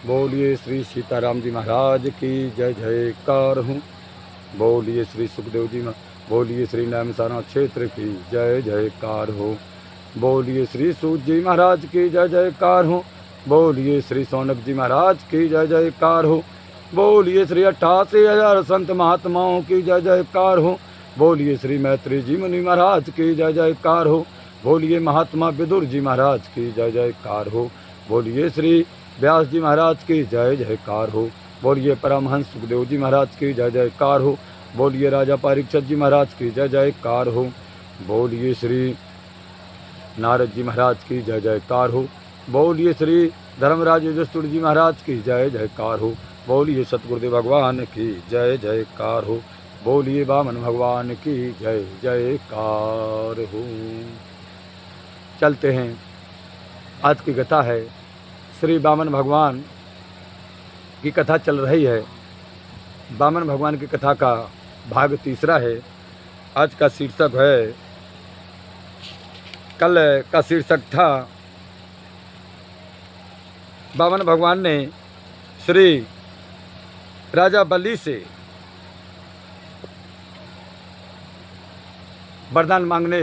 बोलिए श्री सीताराम जी महाराज की जय जयकार हूँ। बोलिए श्री सुखदेव जी बोलिए श्री नैमिषारण्य क्षेत्र की जय जयकार हो। बोलिए श्री सूत जी महाराज की जय जयकार हो। बोलिए श्री सौनक जी महाराज की जय जयकार हो। बोलिए श्री 88,000 संत महात्माओं की जय जयकार हो। बोलिए श्री मैत्री जी मुनि महाराज की जय जयकार हो। बोलिए महात्मा विदुर जी महाराज की जय जयकार हो। बोलिए श्री व्यास जी महाराज की जय जयकार हो। बोलिए परमहंस सुखदेव जी महाराज की जय जयकार हो। बोलिए राजा परीक्षित जी महाराज की जय जयकार हो। बोलिए श्री नारद जी महाराज की जय जयकार हो। बोलिए श्री धर्मराज युधिष्ठिर जी महाराज की जय जयकार हो। बोलिए सतगुरुदेव भगवान की जय जयकार हो। बोलिए वामन भगवान की जय जयकार हो। चलते हैं, आज की कथा है श्री वामन भगवान की कथा चल रही है। वामन भगवान की कथा का भाग तीसरा है। आज का शीर्षक है, कल का शीर्षक था वामन भगवान ने श्री राजा बलि से वरदान मांगने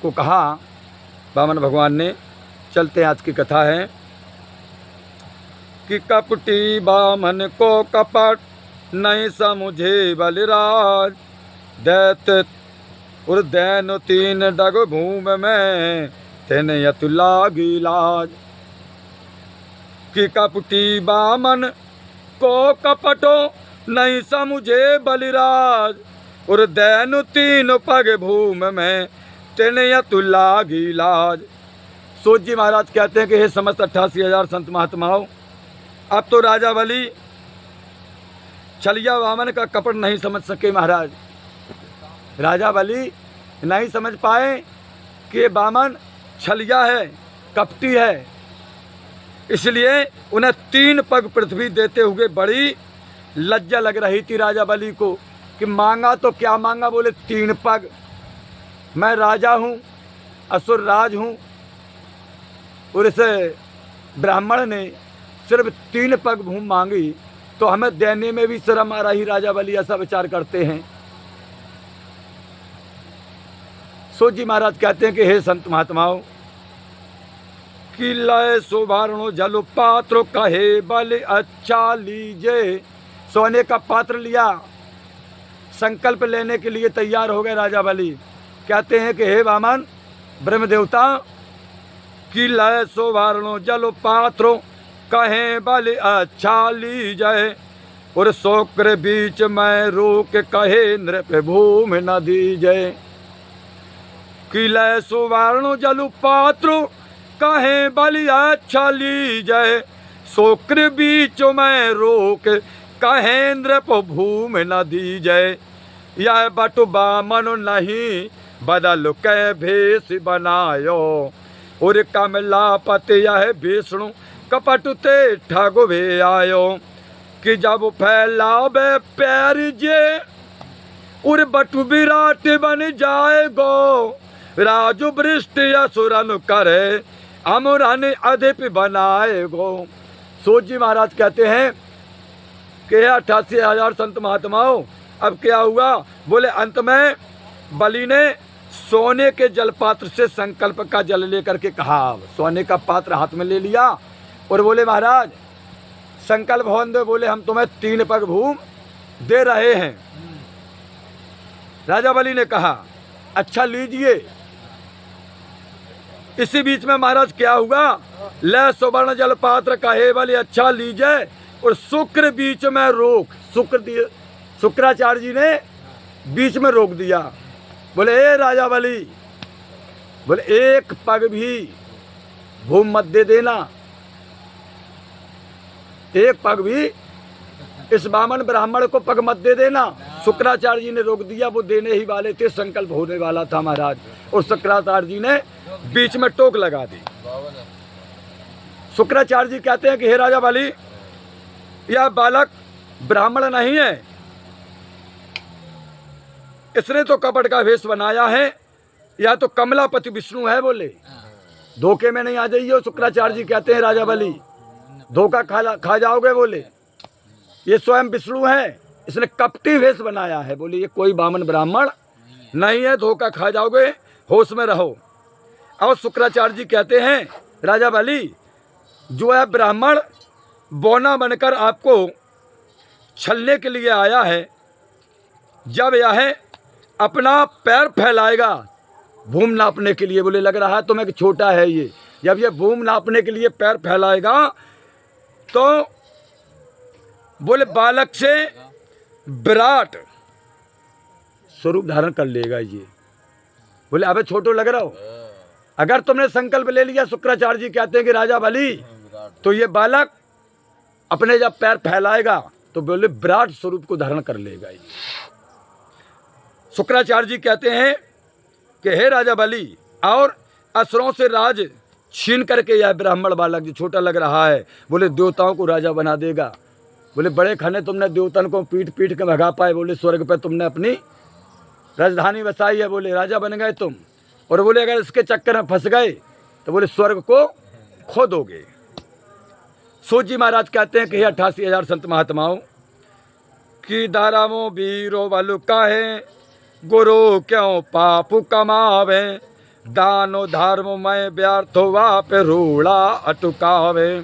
को कहा। वामन भगवान ने, चलते आज की कथा है कि कपटी वामन को कपट नहीं समझे बलिराज, दैत्य और दैन तीन डग भूम में तेने यतु लागी लाज। कि कपटी वामन को कपटो नहीं समझे बलिराज, और दैन तीन पग भूम में तेने यतु लागी लाज। सूत जी महाराज कहते हैं कि हे समस्त 88,000 संत महात्माओं, अब तो राजा बलि छलिया वामन का कपट नहीं समझ सके। महाराज राजा बलि नहीं समझ पाए कि वामन छलिया है, कपटी है, इसलिए उन्हें 3 पग पृथ्वी देते हुए बड़ी लज्जा लग रही थी राजा बलि को कि मांगा तो क्या मांगा, बोले 3 पग। मैं राजा हूँ, असुर राज हूँ, और इस ब्राह्मण ने सिर्फ 3 पग भूमि मांगी तो हमें देने में भी शर्म आ रही। राजा बलि ऐसा विचार करते हैं। सूत जी महाराज कहते हैं कि हे संत महात्माओं, कि लय सुवर्ण जल पात्र कहे बल अच्छा लीजे। सोने का पात्र लिया, संकल्प लेने के लिए तैयार हो गए राजा बलि। कहते हैं कि हे वामन ब्रह्म देवता, कि लय सुवर्ण जल पात्रो कहे बल अच्छा लीजे, और शोक्र बीच में रोक कहे नृप भूमि न दीजे। कि लय सुवर्ण जल पात्रो कहे बलि अच्छा लीजे, शोक्र बीच में रोक कहे नृप भूमि न दीजे। यह बटु बामन नहीं बदल के भेष बनायो, और कमलापति यह विष्णु कपट ते ठगवे आयो। कि जब फैलावे पैर जे, और बटु विराट बन जाएगो, राजु वृष्टि असुरन करे अमरन अधिप बनाएगो। सूत जी महाराज कहते हैं कि 88,000 संत महात्माओं, अब क्या हुआ, बोले अंत में बलि ने सोने के जलपात्र से संकल्प का जल लेकर के कहा। सोने का पात्र हाथ में ले लिया और बोले महाराज संकल्प होने दो, बोले हम तुम्हें 3 पग भूमि दे रहे हैं। राजा बलि ने कहा अच्छा लीजिए। इसी बीच में महाराज क्या हुआ, ले सुवर्ण जल पात्र कहे बलि अच्छा लीजिए, और शुक्र बीच में रोक, शुक्राचार्य जी ने बीच में रोक दिया। बोले ए राजा बलि, बोले 1 पग भी भूमि मत दे देना, 1 पग भी इस वामन ब्राह्मण को पग मत दे देना। शुक्राचार्य जी ने रोक दिया, वो देने ही वाले थे, संकल्प होने वाला था महाराज, और शुक्राचार्य जी ने बीच में टोक लगा दी। शुक्राचार्य जी कहते हैं कि हे राजा बलि, यह बालक ब्राह्मण नहीं है, इसने तो कपट का वेश बनाया है, या तो कमलापति विष्णु है। बोले धोखे में नहीं आ जाइए। शुक्राचार्य जी कहते हैं राजा बलि, धोखा खा जाओगे बोले। ये स्वयं विष्णु है, इसने कपटी वेश बनाया है। बोले ये कोई बामन ब्राह्मण नहीं है, धोखा खा जाओगे, होश में रहो। और शुक्राचार्य जी कहते हैं राजा बलि, जो है ब्राह्मण बौना बनकर आपको छलने के लिए आया है, जब यह अपना पैर फैलाएगा भूमि नापने के लिए, बोले लग रहा है तुम्हें कि छोटा है ये, जब ये भूमि नापने के लिए पैर फैलाएगा तो बोले बालक से विराट स्वरूप धारण कर लेगा ये। बोले अबे छोटो लग रहा हो, अगर तुमने संकल्प ले लिया, शुक्राचार्य जी कहते हैं कि राजा बलि, तो ये बालक अपने जब पैर फैलाएगा तो बोले विराट स्वरूप को धारण कर लेगा ये। शुक्राचार्य जी कहते हैं कि हे राजा बलि, और असुरों से राज छीन करके यह ब्राह्मण बालक जो छोटा लग रहा है, बोले देवताओं को राजा बना देगा। बोले बड़े खाने तुमने देवतन को पीट पीट के भगा पाए, बोले स्वर्ग पे तुमने अपनी राजधानी बसाई है, बोले राजा बन गए तुम, और बोले अगर इसके चक्कर में फंस गए तो बोले स्वर्ग को खो दोगे। सूत जी महाराज कहते हैं कि 88,000 संत महात्माओं की दारामो वीरो बलु काहे, गुरु क्यों पाप कमावे, दानो धर्म में व्यर्थो वाप रूड़ा अटुकावे।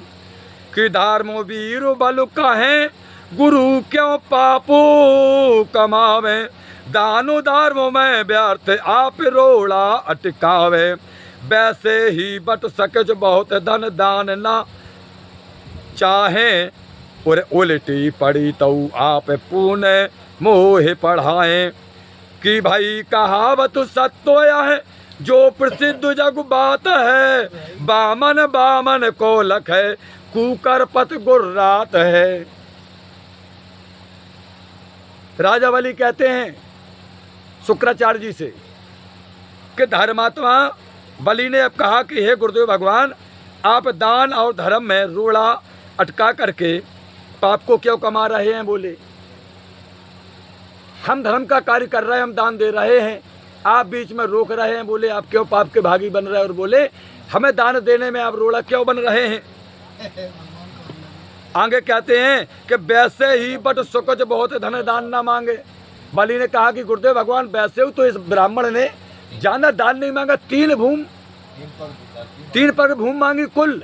कि धर्मो वीरो बलु काहे, गुरु क्यों पापो कमावे, दानो धर्म में व्यर्थ आप रोड़ा अटकावे। वैसे ही बट सके जो बहुत धन दान ना चाहे, और उल्टी पड़ी तो आप पुण्य मोह पढ़ाएं। कि भाई कहावत सत्य है जो प्रसिद्ध जग बात है, बामन बामन को लख है, कुकर पत गुर्रात है। राजा बलि कहते हैं शुक्राचार्य जी से कि धर्मात्मा बलि ने अब कहा कि हे गुरुदेव भगवान, आप दान और धर्म में रोड़ा अटका करके पाप को क्यों कमा रहे हैं। बोले हम धर्म का कार्य कर रहे हैं, हम दान दे रहे हैं, आप बीच में रोक रहे हैं, बोले आप क्यों पाप के भागी बन रहे हैं, और बोले हमें दान देने में आप रोड़ा क्यों बन रहे हैं। आगे कहते हैं कि वैसे ही बट सुकज बहुत धन दान ना मांगे। बलि ने कहा कि गुरुदेव भगवान वैसे हो तो इस ब्राह्मण ने ज्यादा दान नहीं मांगा, 3 पग भूमि मांगी कुल,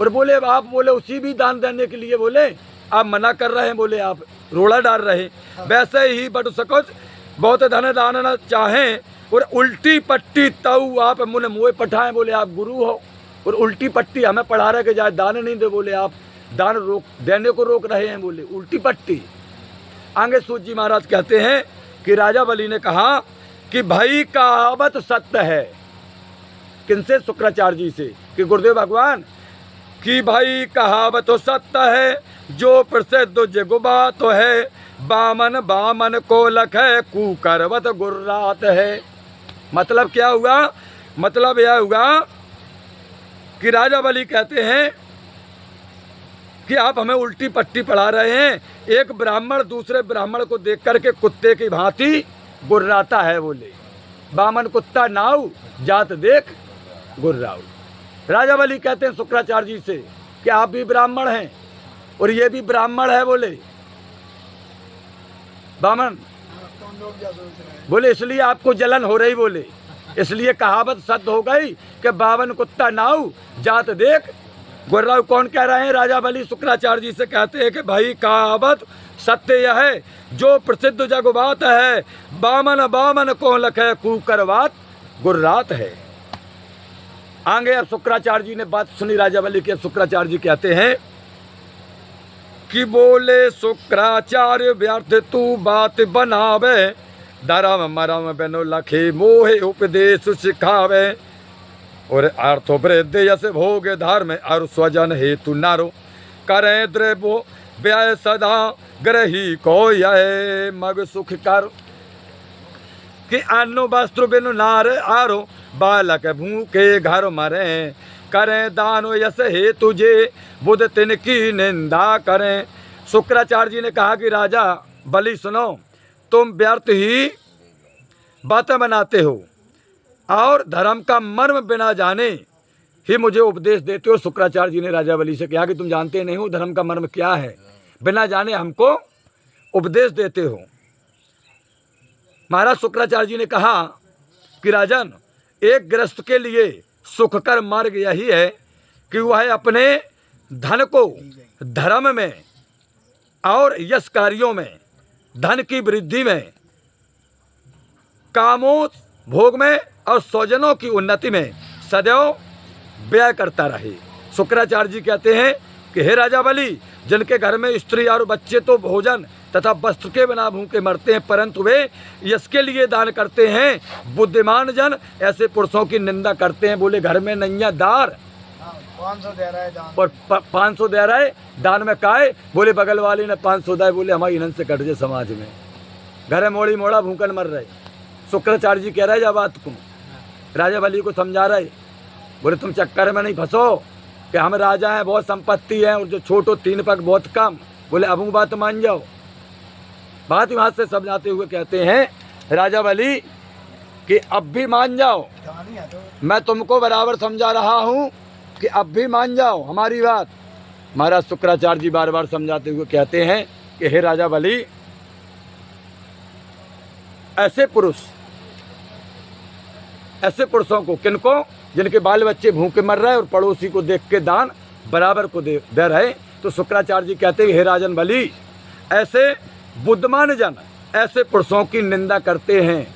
और बोले आप बोले उसी भी दान देने के लिए बोले आप मना कर रहे हैं, बोले आप रोड़ा डाल रहे हैं। वैसे ही बट सकोच बहुत धन दान न चाहें, और उल्टी पट्टी तऊ आप मुन मुँह पठाएं, बोले आप गुरु हो और उल्टी पट्टी हमें पढ़ा रहे कि जाए दान नहीं दे, बोले आप दान रोक देने को रोक रहे हैं, बोले उल्टी पट्टी। आगे सूत जी महाराज कहते हैं कि राजा बलि ने कहा कि भाई कहावत सत्य है। किनसे? शुक्राचार्य जी से कि गुरुदेव भगवान कि भाई कहावत सत्य है जो प्रसिद्ध जग बात है, बामन बामन को लख है, कुकरवत गुर्रात है। मतलब क्या हुआ? मतलब यह हुआ कि राजा बलि कहते हैं कि आप हमें उल्टी पट्टी पढ़ा रहे हैं। एक ब्राह्मण दूसरे ब्राह्मण को देख करके कुत्ते की भांति गुर्राता है, बोले बामन कुत्ता नाव जात देख गुर्राऊ। राजा बलि कहते हैं शुक्राचार्य जी से कि आप भी ब्राह्मण हैं और ये भी ब्राह्मण है, बोले बामन, बोले इसलिए आपको जलन हो रही, बोले इसलिए कहावत सत्य हो गई कि बावन कुत्ता नाव जात देख गुर्राऊ। कौन कह रहे हैं? राजा बलि शुक्राचार्य जी से कहते हैं कि भाई कहावत सत्य यह है जो प्रसिद्ध जग बात है, बामन बामन को लख है, कुकरवात गुर्रात है। आगे अब शुक्राचार्य जी ने बात सुनी राजा बलि के। शुक्राचार्य जी कहते हैं कि बोले शुक्राचार्य व्यर्थ तू बात बनावे, धर्म मरम बेनो लखे मोहे उपदेश सिखावे, और अर्थो वृद्धि यश भोग धर्म और स्वजन हेतु नारो, करें द्रव्यो व्यय सदा ग्रही को यह मग सुख कर। कि अन्न वस्त्र बिनु नार आरो, बालक भूखे घर मरे, करें दानो यश हे तुझे बुध तिनकी निंदा करें। शुक्राचार्य जी ने कहा कि राजा बलि सुनो, तुम व्यर्थ ही बातें बनाते हो और धर्म का मर्म बिना जाने ही मुझे उपदेश देते हो। शुक्राचार्य जी ने राजा बलि से कहा कि तुम जानते नहीं हो धर्म का मर्म क्या है, बिना जाने हमको उपदेश देते हो। महाराज शुक्राचार्य जी ने कहा कि राजन, एक गृहस्थ के लिए सुखकर मार्ग यही है कि वह अपने धन को धर्म में और यश कार्यों में, धन की वृद्धि में, कामों भोग में और स्वजनों की उन्नति में सदैव व्यय करता रहे। शुक्राचार्य जी कहते हैं कि हे राजा बलि, जिनके घर में स्त्री और बच्चे तो भोजन तथा वस्त्र के बिना भूखे मरते हैं, परंतु वे यश के लिए दान करते हैं। बुद्धिमान जन ऐसे पुरुषों की निंदा करते हैं। बोले घर में नैया दार 500 दे रहा है दान, और 500 दे रहा है दान में काय। बोले बगल वाले ने 500 दिया, बोले हमारी इन्हन से कट जाए समाज में, घर मोड़ी मोड़ा भूखन मर रहे। शुक्राचार्य जी कह रहे जा बात को, राजा बलि को समझा रहे। बोले तुम चक्कर में नहीं फंसो कि हम राजा हैं, बहुत संपत्ति है, और जो छोटो 3 पग बहुत कम। बोले अब वो बात मान जाओ। बात वहाँ से समझाते हुए कहते हैं राजा बलि कि अब भी मान जाओ, दान ही है तो मैं तुमको बराबर समझा रहा हूँ कि अब भी मान जाओ हमारी बात। महाराज शुक्राचार्य जी बार बार समझाते हुए कहते हैं कि हे राजा बलि, ऐसे पुरुषों को, किनको, जिनके बाल बच्चे भूखे मर रहे और पड़ोसी को देख के दान बराबर को दे रहे। तो शुक्राचार्य जी कहते हैं हे राजन बलि, ऐसे बुद्धिमान जन ऐसे पुरुषों की निंदा करते हैं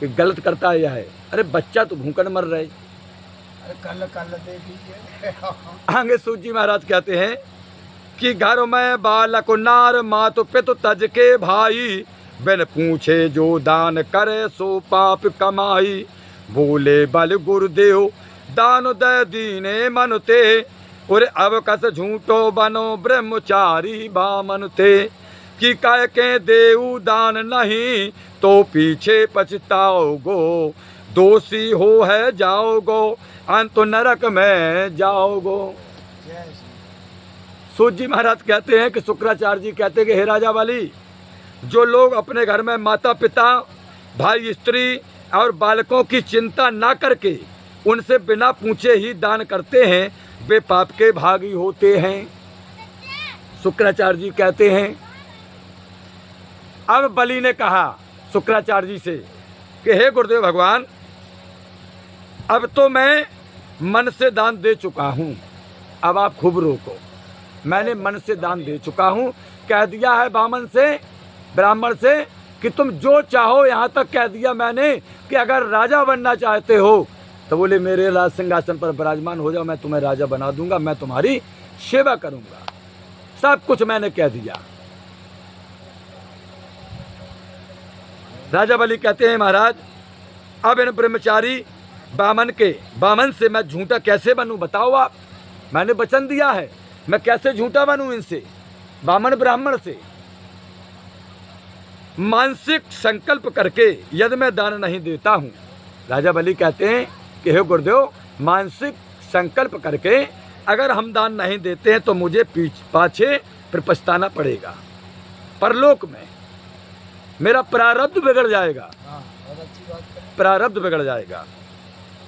कि गलत करता है यह है। अरे बच्चा तो भूखन मर रहे। अरे कल दे दीजिए। आगे सूजी महाराज कहते हैं कि घर में बालक नार मात पितु तज के भाई, बिन पूछे जो दान करे सो पाप कमाई। बोले बल गुरुदेव दान दे दीने मन ते, और अब कस झूठो बनो ब्रह्मचारी बामन थे। कि कह के देऊ दान नहीं तो पीछे पछताओगो, दोषी हो है जाओगो अंत नरक में जाओगो। जय श्री सूत जी महाराज कहते हैं कि शुक्राचार्य जी कहते हैं कि हे राजा बलि, जो लोग अपने घर में माता पिता, भाई, स्त्री और बालकों की चिंता ना करके उनसे बिना पूछे ही दान करते हैं, वे पाप के भागी होते हैं। शुक्राचार्य जी कहते हैं। अब बलि ने कहा शुक्राचार्य जी से कि हे गुरुदेव भगवान, अब तो मैं मन से दान दे चुका हूँ, अब आप खूब रोको। मैंने मन से दान दे चुका हूँ, कह दिया है बामन से, ब्राह्मण से कि तुम जो चाहो, यहाँ तक कह दिया मैंने कि अगर राजा बनना चाहते हो तो बोले मेरे राज सिंहासन पर विराजमान हो जाओ, मैं तुम्हें राजा बना दूंगा, मैं तुम्हारी सेवा करूंगा। सब कुछ मैंने कह दिया। राजा बलि कहते हैं महाराज, अब इन ब्रह्मचारी बामन से मैं झूठा कैसे बनूं, बताओ आप। मैंने वचन दिया है, मैं कैसे झूठा बनूं इनसे, बामन ब्राह्मण से। मानसिक संकल्प करके यदि मैं दान नहीं देता हूं। राजा बलि कहते हैं कि हे गुरुदेव, मानसिक संकल्प करके अगर हम दान नहीं देते हैं तो मुझे पाछे फिर पछताना पड़ेगा, परलोक में मेरा प्रारब्ध बिगड़ जाएगा, बहुत अच्छी बात है। प्रारब्ध बिगड़ जाएगा।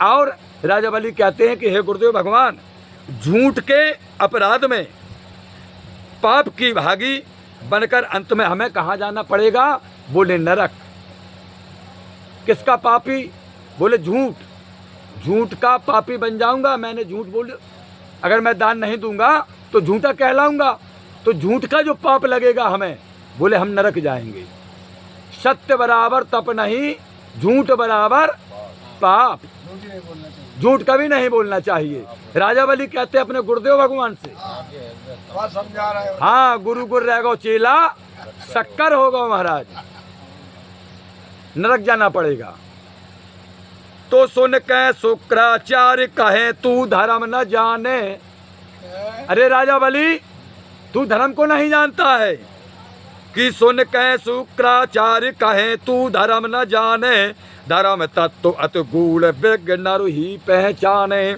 और राजा बलि कहते हैं कि हे गुरुदेव भगवान, झूठ के अपराध में पाप की भागी बनकर अंत में हमें कहाँ जाना पड़ेगा। बोले नरक। किसका पापी? बोले झूठ का पापी बन जाऊंगा। मैंने झूठ बोल, अगर मैं दान नहीं दूंगा तो झूठा कहलाऊंगा, तो झूठ का जो पाप लगेगा हमें, बोले हम नरक जाएंगे। सत्य बराबर तप नहीं, झूठ बराबर पाप। झूठ नहीं बोलना चाहिए। झूठ कभी नहीं बोलना चाहिए। राजा बलि कहते अपने गुरुदेव भगवान से। बात समझा रहे हो। हाँ, गुरु गुरु रह गो चेला, शक्कर हो गो महाराज, नरक जाना पड़ेगा। तो सुन के शुक्राचार्य कहे तू धर्म न जाने। अरे राजा बलि, तू धर्म को नहीं जानता है कि सुन के शुक्राचार्य कहे तू धर्म न जाने। धर्म तत्व अति गूढ़ विज्ञ नर ही पहचाने।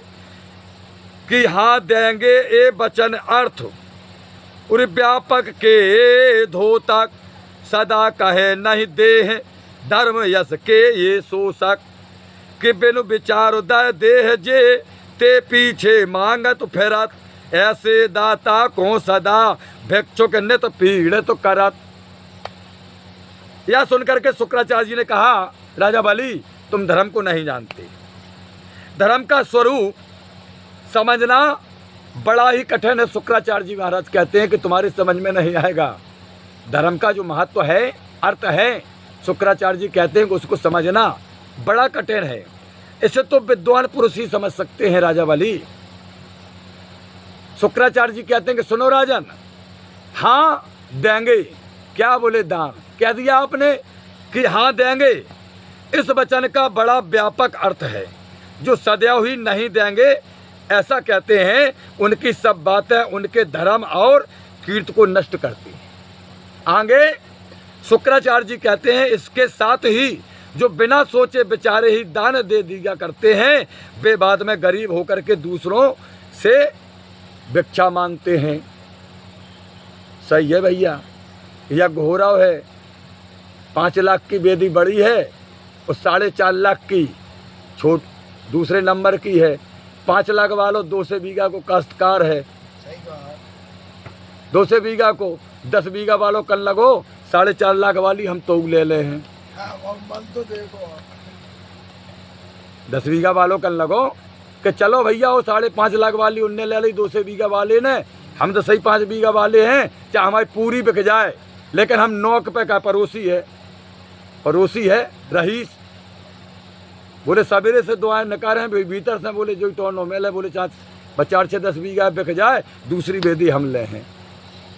कि हाँ देंगे ये वचन अर्थ और व्यापक के धोतक। सदा कहे नहीं देह धर्म यश के ये शोषक। कि बिनु विचार उदय देह जे ते पीछे मांगत फिरत, ऐसे दाता को सदा भिक्षुक नित पीड़ित करत। यह सुनकर के शुक्राचार्य जी ने कहा, राजा बलि तुम धर्म को नहीं जानते, धर्म का स्वरूप समझना बड़ा ही कठिन है। शुक्राचार्य जी महाराज कहते हैं कि तुम्हारी समझ में नहीं आएगा। धर्म का जो महत्व है, अर्थ है, शुक्राचार्य जी कहते हैं कि उसको समझना बड़ा कठिन है। इसे तो विद्वान पुरुष ही समझ सकते हैं राजा बलि। शुक्राचार्य जी कहते हैं कि सुनो राजन, हाँ देंगे। क्या बोले? दान कह दिया आपने कि हाँ देंगे। इस वचन का बड़ा व्यापक अर्थ है। जो सदैव ही नहीं देंगे ऐसा कहते हैं, उनकी सब बातें उनके धर्म और कीर्ति को नष्ट करती हैं। आगे शुक्राचार्य जी कहते हैं, इसके साथ ही जो बिना सोचे विचारे ही दान दे दिया करते हैं, वे बाद में गरीब होकर के दूसरों से भिक्षा मांगते हैं। सही है भैया। यह घोराव है, 5 लाख की बेदी बड़ी है और 4.5 लाख की छोट दूसरे नंबर की है। 5 लाख वालों 200 बीघा को काश्तकार है, सही बात। 200 बीघा को 10 बीघा वालों कल लगो, 4.5 लाख वाली हम तो ले ले हैं। हाँ, और मन तो देखो 10 बीघा वालों कल लगो कि चलो भैया वो 5.5 लाख वाली उनने ले ली, 200 बीघा वाले ने, हम तो सही 5 बीघा वाले हैं, चाहे हमारी पूरी बिक जाए, लेकिन हम 9 पे का पड़ोसी है रईस। बोले सवेरे से दुआएं नकार हैं भीतर से, बोले जो टोनो मेले, बोले 4 से 10 बीघा बिक जाए, दूसरी बेदी हम ले हैं।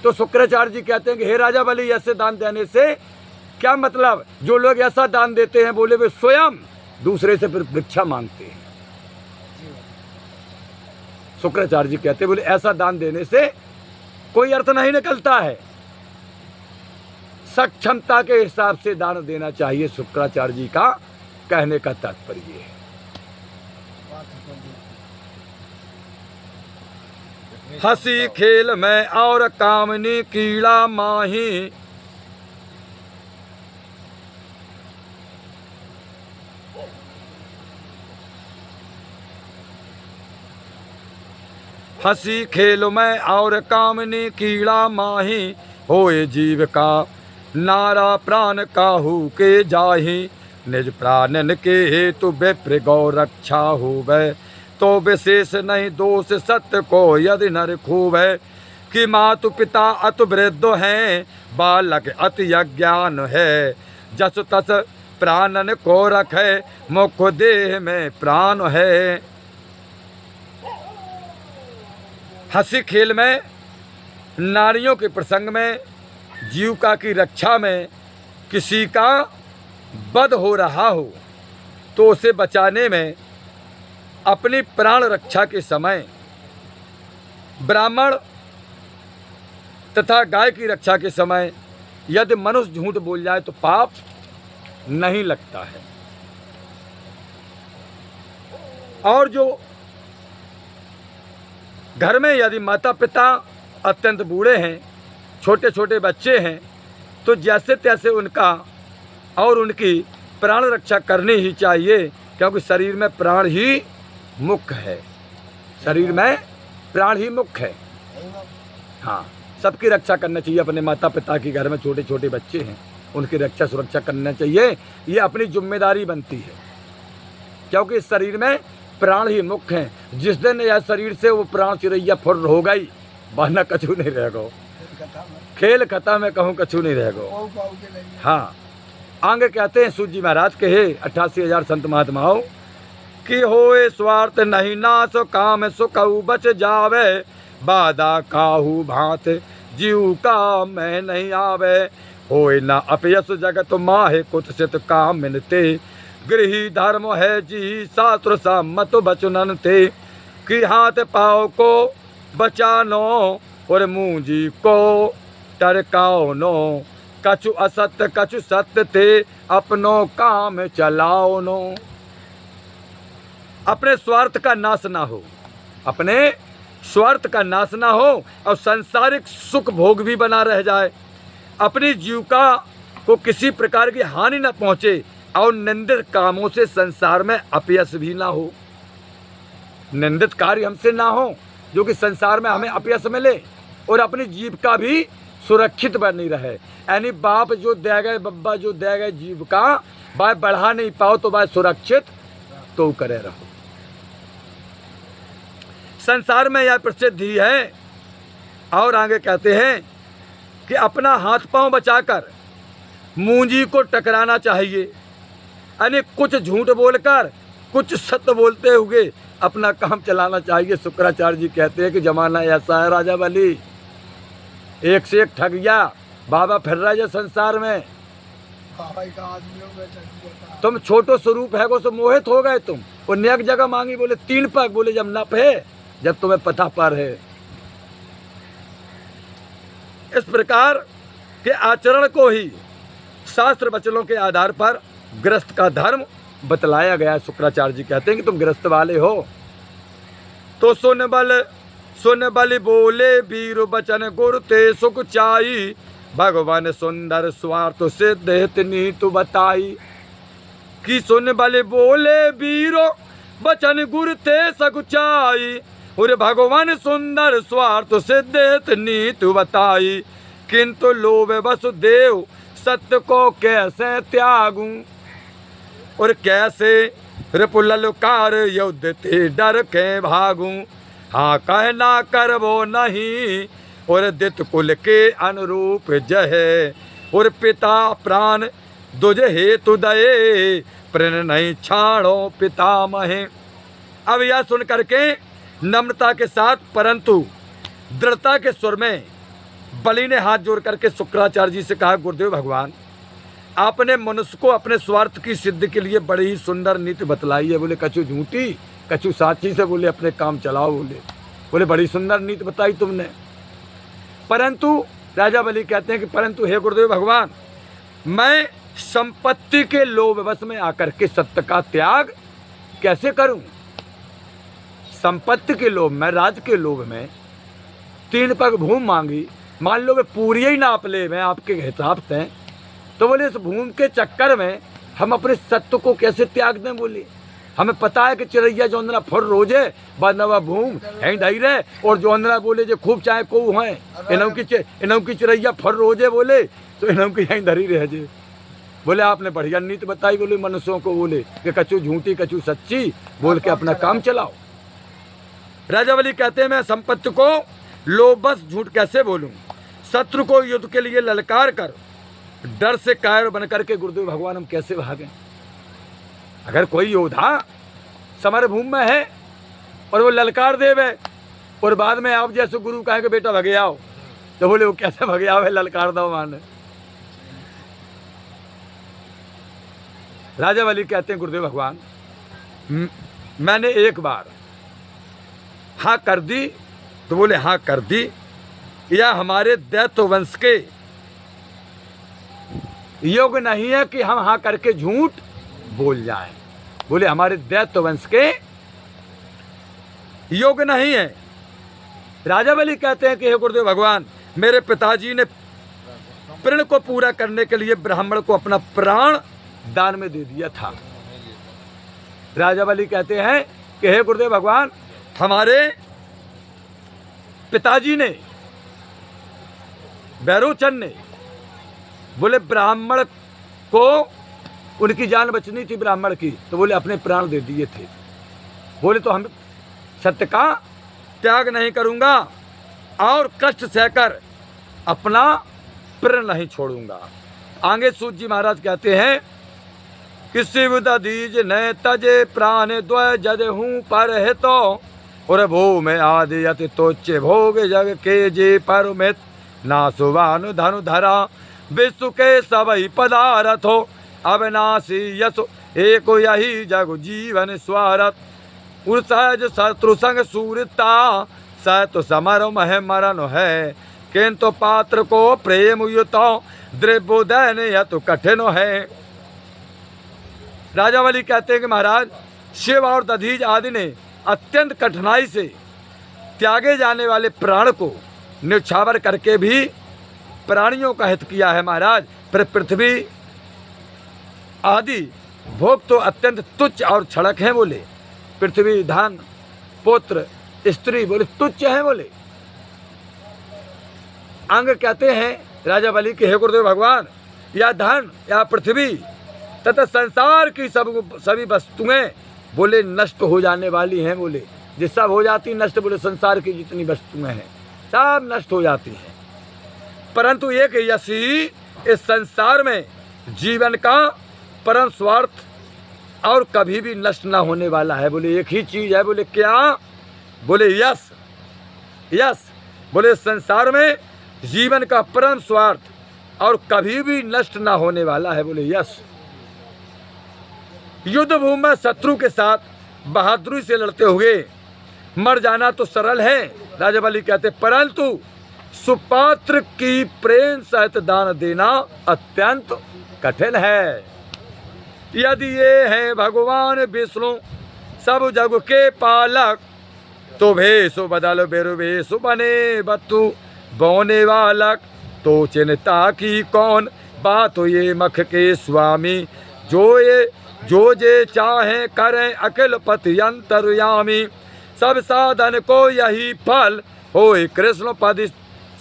तो शुक्राचार्य जी कहते हैं कि हे राजा बलि, ऐसे दान देने से क्या मतलब? जो लोग ऐसा दान देते हैं, बोले वे स्वयं दूसरे से फिर भिक्षा मांगते हैं। शुक्राचार्य जी कहते हैं, बोले ऐसा दान देने से कोई अर्थ नहीं निकलता है। सक्षमता के हिसाब से दान देना चाहिए, शुक्राचार्य जी का कहने का तात्पर्य है। हंसी खेल में और कामनी कीड़ा माही, हंसी खेल में और कामनी कीड़ा माही, होए जीव का नारा प्राण काहू के जाही। निज प्राणन के हेतु विप्र गौ रक्षा होवे, तो विशेष नहीं दोष सत्य को यदि नर खूबे। कि मातु पिता अति वृद्ध हैं, बालक अति अज्ञान है, जस तस प्राणन को रखे, मुख देह में प्राण है। हंसी खेल में, नारियों के प्रसंग में, जीविका की रक्षा में किसी का वध हो रहा हो तो उसे बचाने में, अपनी प्राण रक्षा के समय ब्राह्मण तथा गाय की रक्षा के समय यदि मनुष्य झूठ बोल जाए तो पाप नहीं लगता है। और जो घर में यदि माता पिता अत्यंत बूढ़े हैं, छोटे छोटे बच्चे हैं, तो जैसे तैसे उनका और उनकी प्राण रक्षा करनी ही चाहिए, क्योंकि शरीर में प्राण ही मुख्य है। शरीर में प्राण ही मुख्य है। हाँ, सबकी रक्षा करना चाहिए। अपने माता पिता की, घर में छोटे छोटे बच्चे हैं, उनकी रक्षा सुरक्षा करना चाहिए। ये अपनी जिम्मेदारी बनती है, क्योंकि इस शरीर में प्राण ही मुख्य है। जिस दिन यह शरीर से वो प्राण चिरैया फुर हो गई, बहना कछु नहीं रहेगा। खेल खत्म है, कहूँ कछु नहीं रहेगा। हाँ, आगे कहते हैं सूत जी महाराज कहे 88,000 संत महात्माओं कि होए स्वार्थ नहीं नाश, काम सुखऊ बच जावे, बाधा काहू भांत जीव का मैं नहीं आवे। होए ना अपयस जगत माहे कुत्सित काम मिलते, गृही धर्म है जी शास्त्र सम्मत बचनन थे। कि हाथ पाँव को बचानो और मुंजी को टरकाओ नो, कछु असत्य कछु सत्य थे, अपनो काम चलाओ नो। अपने स्वार्थ का नाश ना हो, अपने स्वार्थ का नाश ना हो और सांसारिक सुख भोग भी बना रह जाए। अपनी जीविका को किसी प्रकार की हानि न पहुँचे, और निंदित कामों से संसार में अपयश भी ना हो। निंदित कार्य हमसे ना हो जो कि संसार में हमें अपयश मिले, और अपनी जीविका भी सुरक्षित बनी रहे। यानी बाप जो दे गए, बब्बा जो दे गए जीविका, वह बढ़ा नहीं पाओ तो वह सुरक्षित तो करे रहो। संसार में यह प्रसिद्धि है। और आगे कहते हैं कि अपना हाथ पांव बचाकर मूंजी को टकराना चाहिए, यानी कुछ झूठ बोलकर कुछ सत्य बोलते हुए अपना काम चलाना चाहिए। शुक्राचार्य जी कहते हैं कि जमाना ऐसा है राजा बली, एक से एक ठग गया, बाबा फिर रहा है संसार में। बाबा का आदमियों में ठगी होता है। तुम छोटो स्वरूप है को सो मोहित हो गए तुम, और नेक जगह मांगी, बोले 3 पग, बोले जब नप है, जब तुम्हें पता पर है। इस प्रकार के आचरण को ही शास्त्र वचनों के आधार पर गृहस्थ का धर्म बतलाया गया है। शुक्राचार्य जी कहते हैं कि तुम गृहस्थ वाले हो तो सुन बल बोले वीर बचन गुरु ते सुख चाई, भगवान सुंदर स्वार्थ सिद्ध हित नीतु बताई। कि सुन बल बोले वीरो बचन गुरु ते सुख चाई, और भगवान सुंदर स्वार्थ सिद्ध हित नीतु बताई। किंतु लोभ वसुदेव सत्य को कैसे त्यागूं, और कैसे रिपुललकार युद्ध ते डर के भागूं। हाँ कहना करबो नहीं, और दित कुल के अनुरूप जहे, और पिता प्राण दुज हेतु दये, प्रण नहीं छाड़ो पिता महे। अब यह सुन करके नम्रता के साथ परंतु दृढ़ता के स्वर में बलि ने हाथ जोड़ करके शुक्राचार्य जी से कहा, गुरुदेव भगवान, आपने मनुष्य को अपने स्वार्थ की सिद्धि के लिए बड़ी ही सुंदर नीति बतलाई है। बोले कछु झूठी कछु साची से बोले अपने काम चलाओ। बोले बड़ी सुंदर नीति बताई तुमने। परंतु राजा बलि कहते हैं कि परंतु हे गुरुदेव भगवान, मैं संपत्ति के लोभ वश में आकर के सत्य का त्याग कैसे करूं। संपत्ति के लोभ में, राज्य के लोभ में 3 पग भूमि मांगी, मान लो वे पूरी ही नाप ले मैं आपके हिसाब से, तो बोले इस भूमि के चक्कर में हम अपने सत्य को कैसे त्याग दें। बोले हमें पता है कि चिड़ैया जोंदना फुर रोजे बदनवा भूमि है ढाई रहे, और जोंदना बोले जो खूब चाहे को हैं इनों की चिड़ैया फुर रोजे, बोले तो इनों की यहीं धरी रह जे। बोले आपने बढ़िया नीति बताई। बोले मनुष्यों को बोले कि कछु झूठी कछु सच्ची बोल के अपना काम चलाओ। राजा बलि कहते हैं मैं संपत्ति को लोभवश झूठ कैसे बोलूं, शत्रु को युद्ध के लिए ललकार कर डर से कायर बन करके गुरुदेव भगवान हम कैसे भागें। अगर कोई योद्धा समर भूमि में है और वो ललकार देवे और बाद में आप जैसे गुरु कहे कि बेटा भगे आओ, तो बोले वो कैसे भगे आओ, ललकार दो माने। राजा बलि कहते हैं गुरुदेव भगवान, मैंने एक बार हाँ कर दी, तो बोले हाँ कर दी, यह हमारे दैत्य वंश के योग नहीं है कि हम हाँ करके झूठ बोल जाएं। बोले हमारे दैत्य वंश के योग नहीं है। राजा बलि कहते हैं कि हे गुरुदेव भगवान, मेरे पिताजी ने प्रण को पूरा करने के लिए ब्राह्मण को अपना प्राण दान में दे दिया था। राजा बलि कहते हैं कि हे गुरुदेव भगवान, हमारे पिताजी ने बैरोचन ने बोले ब्राह्मण को उनकी जान बचनी थी ब्राह्मण की, तो बोले अपने प्राण दे दिए थे। बोले तो हम सत्य का त्याग नहीं करूंगा और कष्ट सहकर अपना प्रण नहीं छोड़ूंगा। आगे सूत जी महाराज कहते हैं कि शिव दधीज न तजे प्राण द्वय जद हूँ पर है तो, और भू में आदि अति तोच्च भोग जग के जे परमित ना सुवानु धनु धरा विश्व के सबही पदारथ हो अविनाशी यशो एक यही जग जीवन स्वारथ उर्सहज शत्रु संग सूरता सत समर मह मरण है किंतु पात्र को प्रेम युतो द्रव्योदयन यतु कठिन है। राजा बलि कहते हैं कि महाराज शिव और दधीज आदि ने अत्यंत कठिनाई से त्यागे जाने वाले प्राण को न्यौछावर करके भी प्राणियों का हित किया है। महाराज पृथ्वी आदि भोग तो अत्यंत तुच्छ और क्षणक हैं बोले। पृथ्वी, धन, पुत्र, स्त्री बोले तुच्छ हैं बोले। अंग कहते हैं राजा बलि के, हे गुरुदेव भगवान, या धन या पृथ्वी तथा संसार की सभी वस्तुएं बोले नष्ट हो जाने वाली हैं बोले। ये सब हो जाती नष्ट बोले, संसार की जितनी वस्तुएं हैं सब नष्ट हो जाती हैं, परंतु एक यशी इस संसार में जीवन का परम स्वार्थ और कभी भी नष्ट ना होने वाला है बोले। एक ही चीज है बोले, क्या बोले? यश। यश बोले संसार में जीवन का परम स्वार्थ और कभी भी नष्ट ना होने वाला है बोले यश। युद्ध भूमि में शत्रु के साथ बहादुरी से लड़ते हुए मर जाना तो सरल है, राजा बलि कहते, परंतु सुपात्र की प्रेम सहित दान देना अत्यंत कठिन है। यदि ये है भगवान विष्णु सब जग के पालक, तो भेषु बदल बेरु भेषु बने बतु बोने वालक, तो चिंता की कौन बात ये मख के स्वामी, जो जे चाहे करें अखिल पति अंतर्यामी, सब साधन को यही फल होए कृष्ण पद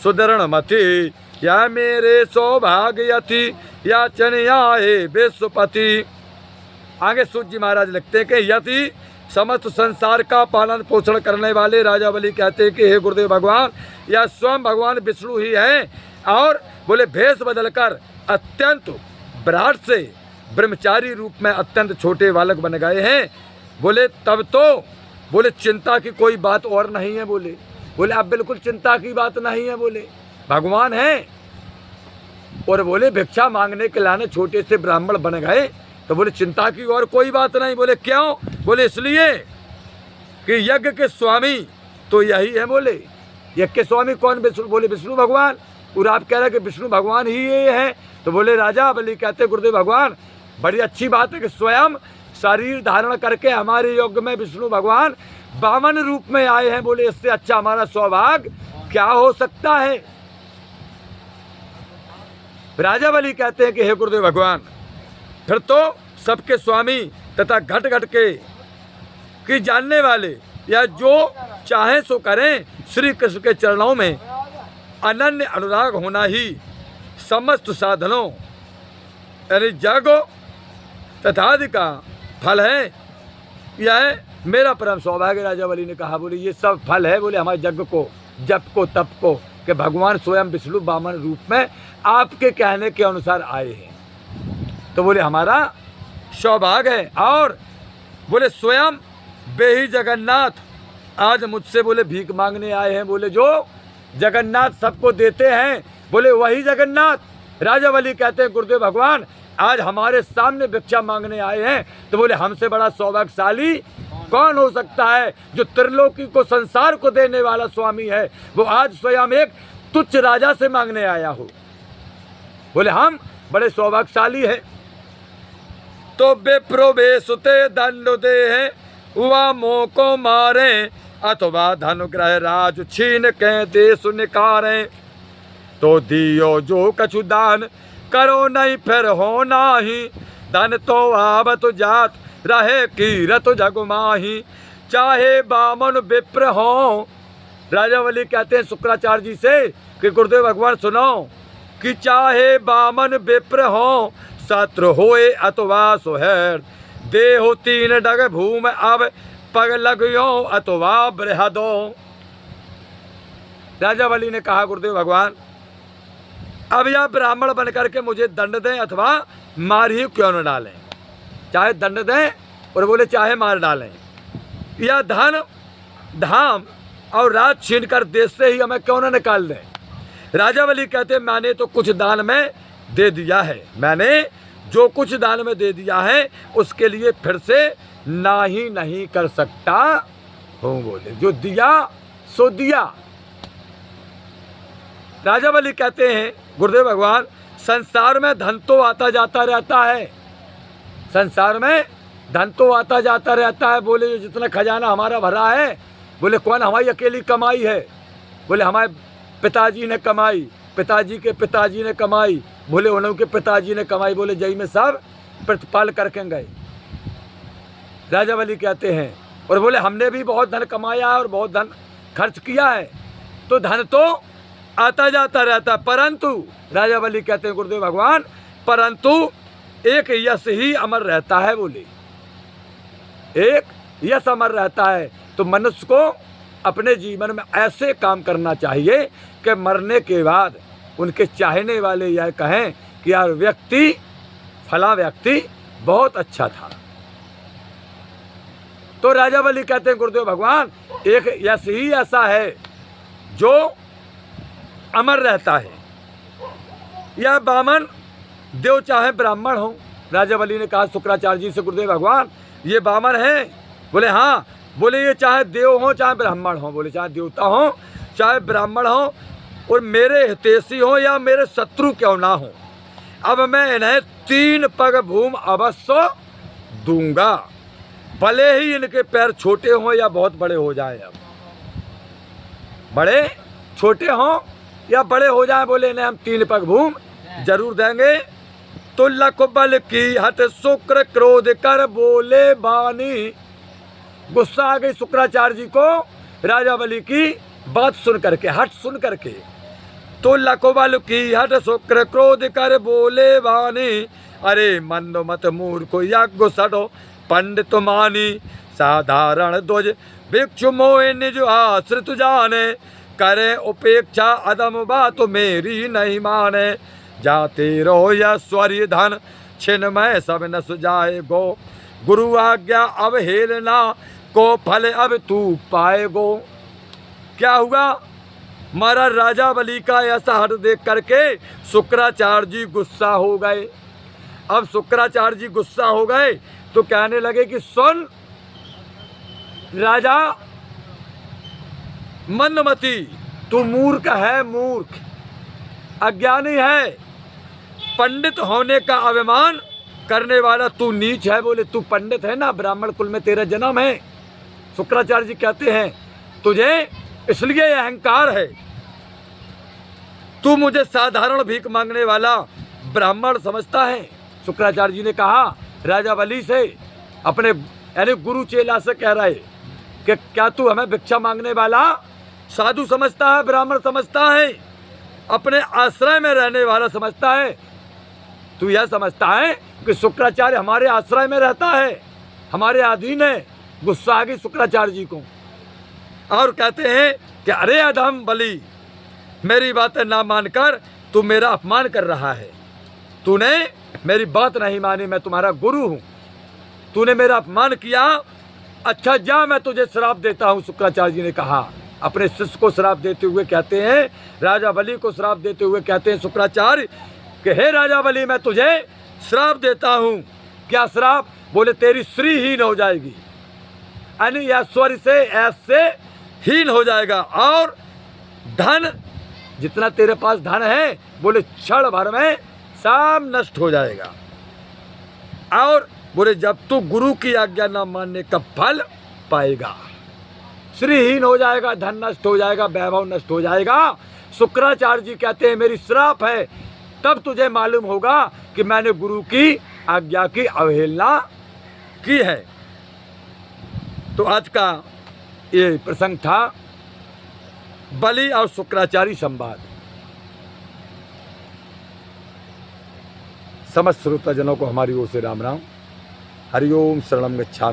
सुदृढ़ मति, या मेरे सौभाग्यति या चनियाए विश्वपति। आगे सूत जी महाराज लिखते हैं कि यदि समस्त संसार का पालन पोषण करने वाले राजा बलि कहते हैं कि हे गुरुदेव भगवान, या स्वयं भगवान विष्णु ही हैं और बोले भेष बदलकर अत्यंत विराट से ब्रह्मचारी रूप में अत्यंत छोटे बालक बन गए हैं बोले, तब तो बोले चिंता की कोई बात और नहीं है बोले। अब बिल्कुल चिंता की बात नहीं है बोले, भगवान हैं। और बोले भिक्षा मांगने के लाने छोटे से ब्राह्मण बन गए, तो बोले चिंता की और कोई बात नहीं। बोले क्यों? बोले इसलिए कि यज्ञ के स्वामी तो यही है बोले। यज्ञ के स्वामी कौन? विष्णु। बोले विष्णु भगवान। और आप कह रहे कि विष्णु भगवान ही ये हैं, तो बोले राजा बलि कहते गुरुदेव भगवान, बड़ी अच्छी बात है कि स्वयं शरीर धारण करके हमारे युग में विष्णु भगवान वामन रूप में आए हैं बोले। इससे अच्छा हमारा सौभाग्य क्या हो सकता है? राजा बलि कहते हैं कि हे गुरुदेव भगवान, फिर तो सबके स्वामी तथा घट घट के की जानने वाले, या जो चाहे सो करें, श्री कृष्ण के चरणों में अनन्य अनुराग होना ही समस्त साधनों यानी जग तथादि का फल है। यह मेरा परम सौभाग्य, राजा बलि ने कहा बोले ये सब फल है बोले हमारे यज्ञ को, जप को, तप को, कि भगवान स्वयं विष्णु वामन रूप में आपके कहने के अनुसार आए हैं, तो बोले हमारा सौभाग्य है। और बोले स्वयं बेही जगन्नाथ आज मुझसे बोले भीख मांगने आए हैं बोले। जो जगन्नाथ सबको देते हैं बोले वही जगन्नाथ। राजा बलि कहते हैं गुरुदेव भगवान आज हमारे सामने भिक्षा मांगने आए हैं, तो बोले हमसे बड़ा सौभाग्यशाली कौन हो सकता है? जो त्रिलोकी को, संसार को देने वाला स्वामी है, वो आज स्वयं एक तुच्छ राजा से मांगने आया हो। बोले हम बड़े सौभाग्यशाली हैं। तो विप्रो वे सुते दंड दे हैं, वह मोह को मारे, अथवा धनुग्रह राज छीन के देश निकारे, तो दियो जो कछु दान करो नहीं फिर हो नाही, धन तो आवत जात रहे कीरत जग माही, चाहे बामन विप्र हो। राजा बलि कहते हैं शुक्राचार्य जी से कि गुरुदेव भगवान सुनो कि चाहे बामन विप्र हो, शत्रु होए अथवा सुहृद, देहो तीन डग भूमि अब पग लगियो अथवा बृहदो। राजा बलि ने कहा गुरुदेव भगवान अब यह ब्राह्मण बनकर के मुझे दंड दें अथवा मार ही क्यों न डालें, चाहे दंड दें और बोले चाहे मार डालें, या धन धाम और राज छीन कर देश से ही हमें क्यों न निकाल दें। राजा बलि कहते मैंने तो कुछ दान में दे दिया है, मैंने जो कुछ दान में दे दिया है उसके लिए फिर से ना ही नहीं कर सकता हूँ बोले। जो दिया सो दिया। राजा बलि कहते हैं गुरुदेव भगवान संसार में धन तो आता जाता रहता है, संसार में धन तो आता जाता रहता है। बोले जितना खजाना हमारा भरा है, बोले कौन हमारी अकेली कमाई है? बोले हमारे पिताजी ने कमाई, पिताजी के पिताजी ने कमाई, बोले उन्होंने के पिताजी ने कमाई, बोले जय में सब प्रतिपाल करके गए। राजा बलि कहते हैं और बोले हमने भी बहुत धन कमाया है और बहुत धन खर्च किया है, तो धन तो आता जाता रहता, परंतु राजा बलि कहते हैं गुरुदेव भगवान, परंतु एक यश ही अमर रहता है। बोले एक यश अमर रहता है। तो मनुष्य को अपने जीवन में ऐसे काम करना चाहिए कि मरने के बाद उनके चाहने वाले यह कहें कि यार व्यक्ति, फला व्यक्ति बहुत अच्छा था। तो राजा बलि कहते हैं गुरुदेव भगवान, एक यश ही ऐसा है जो अमर रहता है। यह बामन देव चाहे ब्राह्मण हो। राजा बलि ने कहा शुक्राचार्य जी से, गुरुदेव भगवान ये बामन है? बोले हाँ। बोले ये चाहे देव हो चाहे ब्राह्मण हो। बोले चाहे देवता हो चाहे ब्राह्मण हो, और मेरे हितैषी हो या मेरे शत्रु क्यों ना हो, अब मैं इन्हें 3 पग भूमि अवश्य दूंगा, भले ही इनके पैर छोटे हों या बहुत बड़े हो जाएं। अब बड़े छोटे हों या बड़े हो जाएं, बोले इन्हें हम 3 पग भूमि जरूर देंगे। तो लख बल की हट शुक्र क्रोध कर बोले बानी। गुस्सा आ गई शुक्राचार्य जी को राजा बलि की बात सुन करके, हट सुन करके। तो लख बल की हट शुक्र क्रोध कर बोले बानी, अरे मंद मत मूर्ख यज्ञ सडो पंडित मानी, साधारण ध्वज भिक्षु मोह निज आश्रित जाने, करे उपेक्षा अदम बात मेरी नहीं माने, जाते रहो यश्वर्य धन छिन्मय सब न सुजाए गो, गुरु आज्ञा अवहेलना को फल अब तू पाएगो। क्या हुआ? महाराज राजा बलि का ऐसा हट देख करके शुक्राचार्य जी गुस्सा हो गए। अब शुक्राचार्य जी गुस्सा हो गए तो कहने लगे कि सुन राजा मंदमती, तू मूर्ख है, मूर्ख अज्ञानी है, पंडित होने का अभिमान करने वाला तू नीच है। बोले तू पंडित है ना, ब्राह्मण कुल में तेरा जन्म है। शुक्राचार्य जी कहते हैं तुझे इसलिए अहंकार है, तू मुझे साधारण भीख मांगने वाला ब्राह्मण समझता है। शुक्राचार्य जी ने कहा राजा बलि से, अपने यानी गुरु चेला से कह रहे कि क्या तू हमें भिक्षा मांगने वाला साधु समझता है, ब्राह्मण समझता है, अपने आश्रय में रहने वाला समझता है? तू यह समझता है कि शुक्राचार्य हमारे आश्रय में रहता है, हमारे अधीन है? गुस्सा आ गई शुक्राचार्य जी को और कहते हैं कि अरे अधम बलि, मेरी बातें ना मानकर तू मेरा अपमान कर रहा है। तूने मेरी बात नहीं मानी, मैं तुम्हारा गुरु हूँ, तूने मेरा अपमान किया। अच्छा जा, मैं तुझे श्राप देता हूँ। शुक्राचार्य जी ने कहा, अपने शिष्य को श्राप देते हुए कहते हैं, राजा बलि को श्राप देते हुए कहते हैं शुक्राचार्य कि हे राजा बलि, मैं तुझे श्राप देता हूँ। क्या श्राप? बोले तेरी श्री हीन हो जाएगी, यानी ऐश्वर्य से ऐसे हीन हो जाएगा, और धन जितना तेरे पास धन है बोले क्षण भर में सब नष्ट हो जाएगा, और बोले जब तू गुरु की आज्ञा न मानने का फल पाएगा, श्रीहीन हो जाएगा, धन नष्ट हो जाएगा, वैभव नष्ट हो जाएगा। शुक्राचार्य जी कहते हैं मेरी श्राप है, तब तुझे मालूम होगा कि मैंने गुरु की आज्ञा की अवहेलना की है। तो आज का ये प्रसंग था बलि और शुक्राचार्य संवाद। समस्त श्रोताजनों को हमारी ओर से राम राम। हरिओम शरणम गच्छामि।